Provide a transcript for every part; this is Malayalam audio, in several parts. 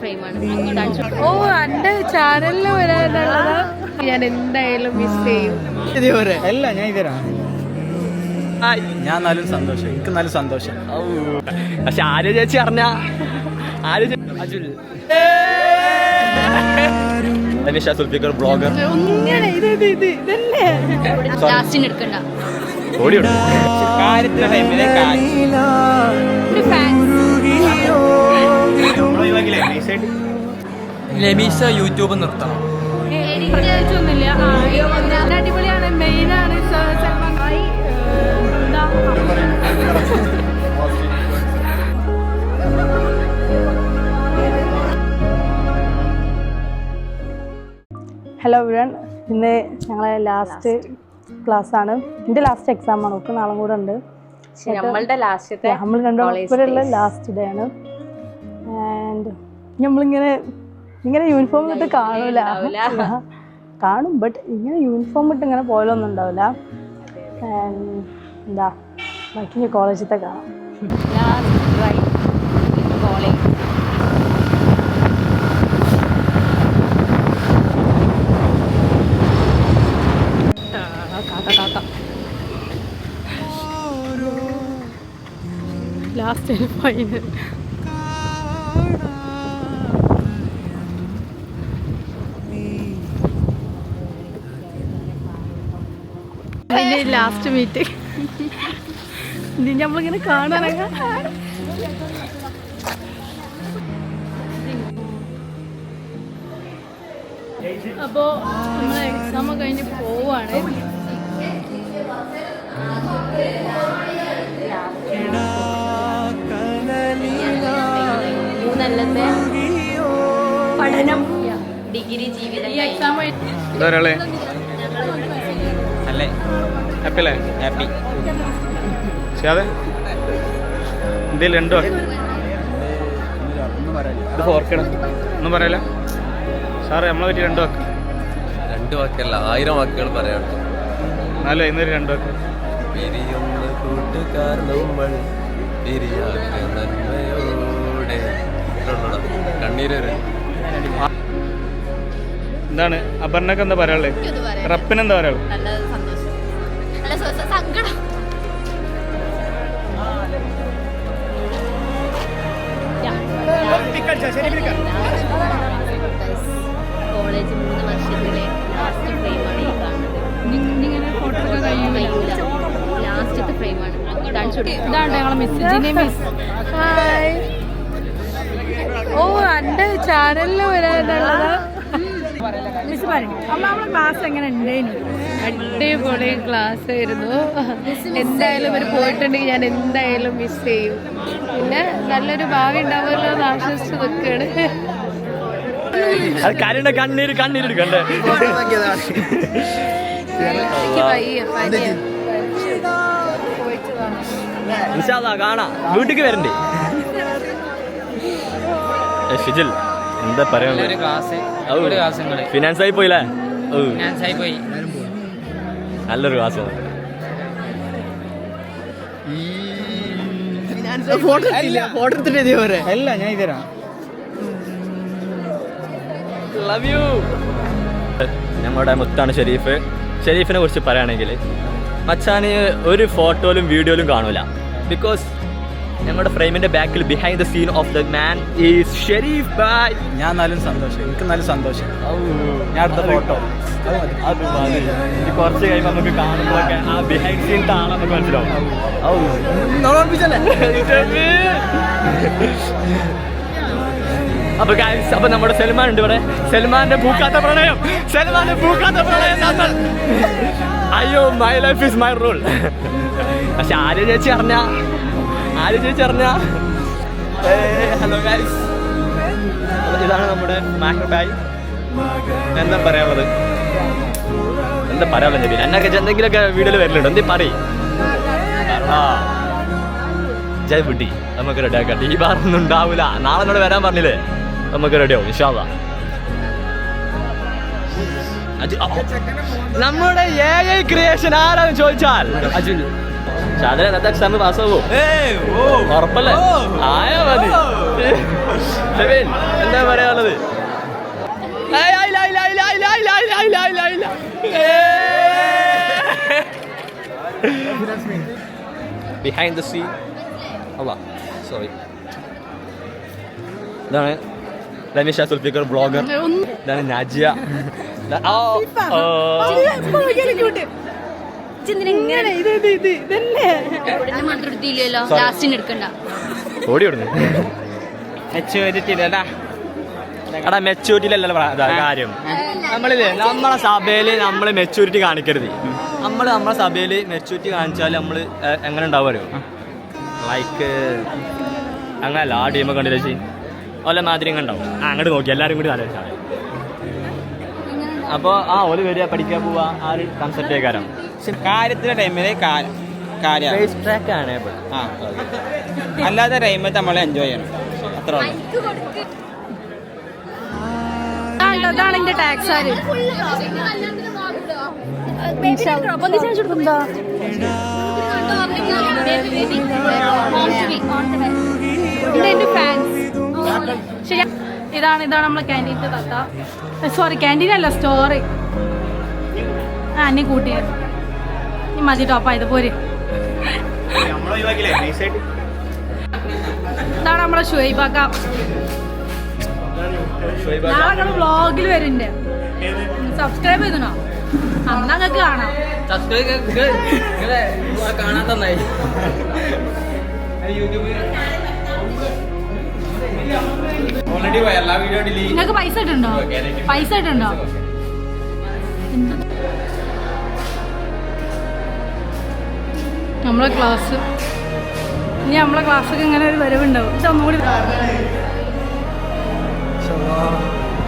ഫ്രെയിമാണ്. ഓ എന്റെ ചാനലിൽ വരാനുള്ളത് ഞാൻ എന്തായാലും മിസ് ചെയ്യും. അല്ല ഞാൻ ഇതരാ ഞാൻ എന്നാലും സന്തോഷം, എനിക്ക് നല്ല സന്തോഷം. പക്ഷെ ആര്യ ചേച്ചി അറിഞ്ഞ ബ്ലോഗർ ലാസ്റ്റിന് എടുക്കണ്ട ലമീഷ യൂട്യൂബ് നിർത്തണം. ഒന്നുമില്ല, അടിപൊളിയാണ്. മെയിനാണ് സൽമാൻ ഖാൻ. ഹലോ എവരിവൺ, ഇന്ന് ഞങ്ങളെ ലാസ്റ്റ് ക്ലാസ് ആണ്. എൻ്റെ ലാസ്റ്റ് എക്സാം ആണ്. ഒക്കെ നാളും കൂടെ ഉണ്ട്. നമ്മൾ രണ്ടുപേരുള്ള ലാസ്റ്റ് ഡേ ആണ്. ആൻഡ് നമ്മളിങ്ങനെ യൂണിഫോം ഇട്ട് കാണൂല, കാണും, ബട്ട് ഇങ്ങനെ യൂണിഫോം ഇട്ട് ഇങ്ങനെ പോലൊന്നും ഉണ്ടാവില്ല. എന്താ ബാക്കി കോളേജിലത്തെ കാണാം. ലാസ്റ്റ് ഫൈനൽ ലാസ്റ്റ് മീറ്റിംഗ് നമ്മളിങ്ങനെ കാണാനൊക്കെ. അപ്പോൾ നമ്മൾ എക്സാം കഴിഞ്ഞ് പോവാണ്. മൂന്നല്ലത്തെ പഠനം, ഡിഗ്രി ജീവിതം. ഈ എക്സാം അല്ലേ ഹാപ്പി അല്ലേ? ഹാപ്പി. പക്ഷെ അതെ എന്തെങ്കിലും രണ്ടു ഇത് ഓർക്കണം ഒന്നും പറയല സാറ് നമ്മളെ പറ്റി രണ്ടു വാക്കല്ല 1000 വാക്കുകൾ പറയാം. എന്നാലും ഇന്നൊരു രണ്ടു വാക്ക്. കണ്ണീര് എന്താണ് അപർണക്ക് എന്താ പറയാനുള്ളത്? റപ്പിന് എന്താ പറയാനുള്ളത്? സങ്കടം. കോളേജ് 3 വർഷത്തിലെ ലാസ്റ്റ് ഫ്രെയിമാണ് ഈ കാണുന്നത്. ലാസ്റ്റത്തെ ഫ്രെയിമാണ്. ഇതാണ് ഞങ്ങളെ മിസ് ജിനി മിസ്. ഹായ്. ഓ എന്റെ ചാനലിൽ വരാനുള്ളത് മിസ് പറഞ്ഞു. അമ്മ നമ്മളെ ക്ലാസ് എങ്ങനെ ഉണ്ടായിരുന്നു? അടിപൊളി ക്ലാസ് ആയിരുന്നു. എന്തായാലും ഇവർ പോയിട്ടുണ്ടെങ്കിൽ ഞാൻ എന്തായാലും മിസ് ചെയ്യും. പിന്നെ നല്ലൊരു ഭാവി ഉണ്ടാവുമല്ലോ എന്ന് ആശ്വസിച്ച് നിൽക്കുകയാണ്. കണ്ണീരെടുക്കണ്ടേ? കാണാ വീട്ടിക്ക് വരണ്ടേ? ഷിജിൽ എന്താ പറയാ? ഫിനാൻസ് ആയി പോയില്ലേ? നല്ലൊരു ക്ലാസ്. അല്ല ഞാൻ ഇതരാ ലവ് യു. നമ്മുടെ മുത്താണ് ഷെരീഫ്. ഷെരീഫിനെ കുറിച്ച് പറയുകയാണെങ്കിൽ മച്ചാന് ഒരു ഫോട്ടോയിലും വീഡിയോയിലും കാണൂല. ബിക്കോസ് ഞങ്ങളുടെ ഫ്രെയിമിന്റെ ബാക്കിൽ behind the scene of the man is Sharif bhai. ഞാൻ എന്നാലും സന്തോഷം, എനിക്ക് നല്ല സന്തോഷം. ഞാൻ അടുത്ത ഫോട്ടോ അത് മതി. കുറച്ച് കഴിയുമ്പോൾ നമുക്ക് കാണുമ്പോഴൊക്കെ ആ ബിഹൈൻഡ് സീൻ ആണെന്നൊക്കെ മനസ്സിലാവും. അപ്പൊ നമ്മുടെ സൽമാൻ ഉണ്ട് ഇവിടെ. സൽമാന്റെ പൂക്കാത്ത പ്രണയം. അയ്യോ, my life is my rule. പക്ഷെ ആര്യ ചേച്ചി അറിഞ്ഞ ഹലോ ഗൈസ്, ഇതാണ് നമ്മുടെ മാഹർ ബായ്. എന്താ പറയാനുള്ളത്? എന്നൊക്കെ എന്തെങ്കിലുമൊക്കെ വീഡിയോയിൽ വരലുണ്ട്. എന്തേ പറയും? ജയ് ബുട്ടി നമുക്ക് റെഡിയാക്കാം. ഈ ബാറൊന്നും ഉണ്ടാവില്ല. നാളെ എന്നോട് വരാൻ പറഞ്ഞില്ലേ? നമുക്ക് റെഡിയാവും ഇൻഷാ അല്ലാഹ്. നമ്മുടെ AI ക്രിയേഷൻ ആരാന്ന് ചോദിച്ചാൽ ഷാദില ഇന്നത്തെ എക്സാം പാസ്സാവോ? ഉറപ്പല്ലേ? ആയാ മതി. ഷെബീൻ, എന്താ പറയാനുള്ളത്? Behind the scene sorry. ഇതാണ് റമീഷ സുൽഫിക്കർ ബ്ലോഗർ. ഇതാണ് നാജിയ. ഓടി വിടുന്നു. എടാ മെച്ചൂരിറ്റിയിലല്ലോ കാര്യം. നമ്മളില്ലേ നമ്മളെ സഭയില് നമ്മള് മെച്ചൂരിറ്റി കാണിക്കരുത്. നമ്മളെ സഭയില് മെച്ചൂരിറ്റി കാണിച്ചാൽ നമ്മൾ എങ്ങനെ ഉണ്ടാവുമല്ലോ, ലൈക്ക് അങ്ങനല്ല. ആ ടീമൊക്കെ കണ്ടില്ല ചേച്ചി ഓല മാതിരി ഇങ്ങനെ ഉണ്ടാവും. അങ്ങോട്ട് നോക്കി എല്ലാവരും കൂടി ആലോചിച്ചാൽ. അപ്പോൾ ഓല് വരിക, പഠിക്കാൻ പോവാ, ആ ഒരു കൺസെപ്റ്റ് കാര്യം. കാര്യത്തിന്റെ ടൈമില് ട്രാക്കാണ്. അല്ലാത്ത ടൈമിൽ നമ്മൾ എൻജോയ് ചെയ്യണം, അത്ര അതാണ് എന്റെ ടാക്സ് ആര് ശരി. ഇതാണ് നമ്മളെ ക്യാൻറ്റീൻ്റെ താത്ത. സോറി, ക്യാൻറ്റീനല്ല, സ്റ്റോറി. എന്നെ കൂട്ടിയത് നീ മതി ടോപ്പായത് പോര്. ഇതാണ് നമ്മളെ ഷുഹൈബാക്ക. നാളെ വ്ളോഗിൽ വരുന്നുണ്ട്. സബ്സ്ക്രൈബ് ചെയ്തണോ? അന്നാ നിങ്ങൾക്ക് കാണാം. കാണാൻ തന്നായി. നിങ്ങൾക്ക് പൈസ ഇട്ടുണ്ടോ? നമ്മളെ ക്ലാസ് ഇനി നമ്മളെ ക്ലാസ്സൊക്കെ ഇങ്ങനെ ഒരു വരവുണ്ടാവും. ഇതൊന്നുകൂടി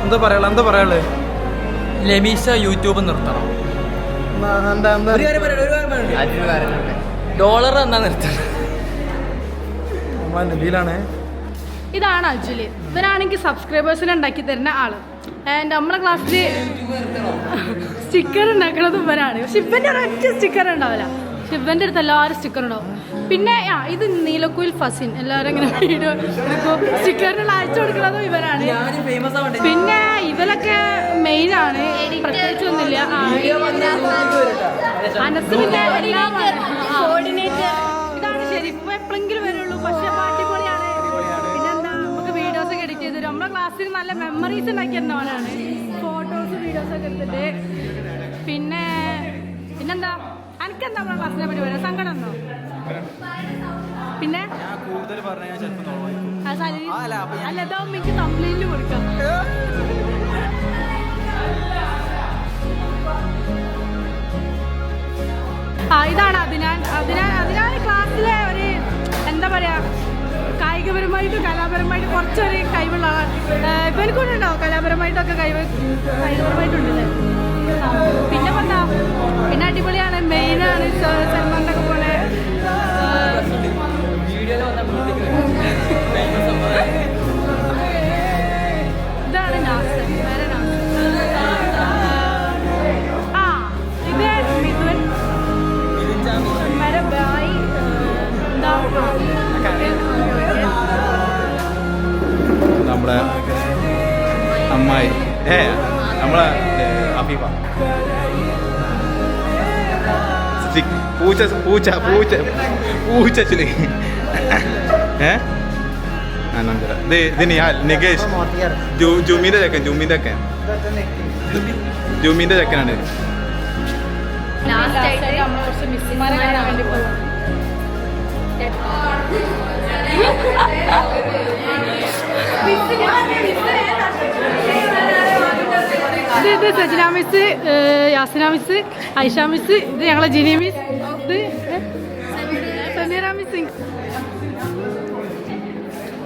എന്താ പറയാള്? ലമീഷ യൂട്യൂബ് നിർത്തണം. ഡോളർ എന്നാ നിർത്തണം. ഇതാണ് അജുല്. ഇവരാണെങ്കിൽ സബ്സ്ക്രൈബേഴ്സിനെ ഉണ്ടാക്കി തരുന്ന ആള്. ആൻഡ് നമ്മളെ ക്ലാസ്സിൽ സ്റ്റിക്കർ ഉണ്ടാക്കണത് ഇവരാണ്. പക്ഷെ ഇവന്റെ ഒരൊറ്റ സ്റ്റിക്കർ ഉണ്ടാവില്ല. പക്ഷെ ഇവന്റെ അടുത്ത് എല്ലാവരും സ്റ്റിക്കർ ഉണ്ടാവും. പിന്നെ ഇത് നീലക്കുയിൽ ഫസിൻ. എല്ലാവരും ഇങ്ങനെ വീഡിയോ എടുക്കും. സ്റ്റിക്കറിനുള്ള അയച്ചു കൊടുക്കുന്നതും ഇവരാണ്. പിന്നെ ഇവരൊക്കെ മെയിനാണ്, പ്രത്യേകിച്ചൊന്നുമില്ല. അനസിന്റെ ഇതാണ് ശരി. ഇപ്പൊ എപ്പോഴെങ്കിലും വരുള്ളൂ, പക്ഷെ അടിപൊളിയാണ്. പിന്നെന്താ, നമുക്ക് വീഡിയോസ് ഒക്കെ എഡിറ്റ് ചെയ്ത് തരും. നമ്മളെ ക്ലാസ്സിൽ നല്ല മെമ്മറീസ് ഉണ്ടാക്കി തരുന്നവരാണ്. ഫോട്ടോസ് വീഡിയോസ് ഒക്കെ എടുത്തിട്ട്. പിന്നെന്താ എനിക്കെന്താ നമ്മളെ ക്ലാസ്സിനെ പറ്റി പറയാം? സങ്കടം ഉണ്ടോ? പിന്നെ അല്ലതോ എനിക്ക് കംപ്ലൈന്റ് കൊടുക്കാം. ഇതാണ് അതിനാണ് ക്ലാസ്സിലെ ഒരു എന്താ പറയാ, കായികപരമായിട്ടും കലാപരമായിട്ടും കുറച്ചൊരു കഴിവുള്ള ആളാണ്. ഇപ്പം എനിക്കൊണ്ടുണ്ടാവും കലാപരമായിട്ടൊക്കെ കായികപരമായിട്ടുണ്ടല്ലേ. പിന്നെ എന്താ, പിന്നെ അടിപൊളിയാണ്, മെയിനാണ്. സൽമാൻ്റെ ഒക്കെ പോലെ ഇതാണ് നാസർ. വേറെ നാസർ. ഇത് മിഥുൻ. मेरे भाई നമ്മളെ അമ്മായി നമ്മളെ അഫീഫ. പൂച്ചച്ചില് നികേഷ് ജുമീന്റെ ചെക്കനാണ്. മിസ്സിമാരെ കാണാൻ വേണ്ടി പോകും. ഇത് Sajina miss, Yasina miss, Aisha miss, ഇത് ഞങ്ങളെ ജിനി മിസ്, ഇത് സമീറ മിസ്.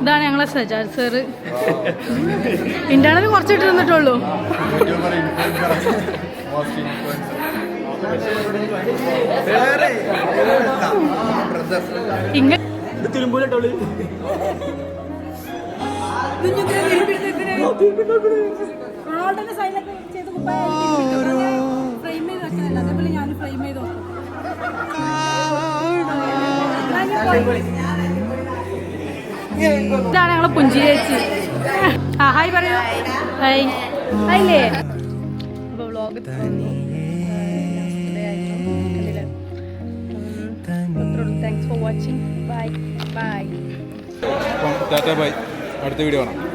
ഇതാണ് ഞങ്ങളെ സജാദ് സാറ്. ഇന്റേണൽ കുറച്ചിട്ട് നിന്നിട്ടുള്ളൂ. ഇങ്ങനെ റൊണാൾഡോന്റെ സൈലൊക്കെ ചെയ്ത് ഫ്രെയിം ചെയ്ത് വെക്കാനല്ല, അതേപോലെ ഞാൻ ഫ്രെയിം ചെയ്ത് വെക്കും. ഇതാണ് ഞങ്ങളെ പുഞ്ചി ചേച്ചി. ആ ഹായ് പറയൂ. ഹായ് ഹായില്ലേ. അപ്പോൾ vlog thanks for watching. Bye bye. Tata bye. അടുത്ത വീഡിയോ കാണാം.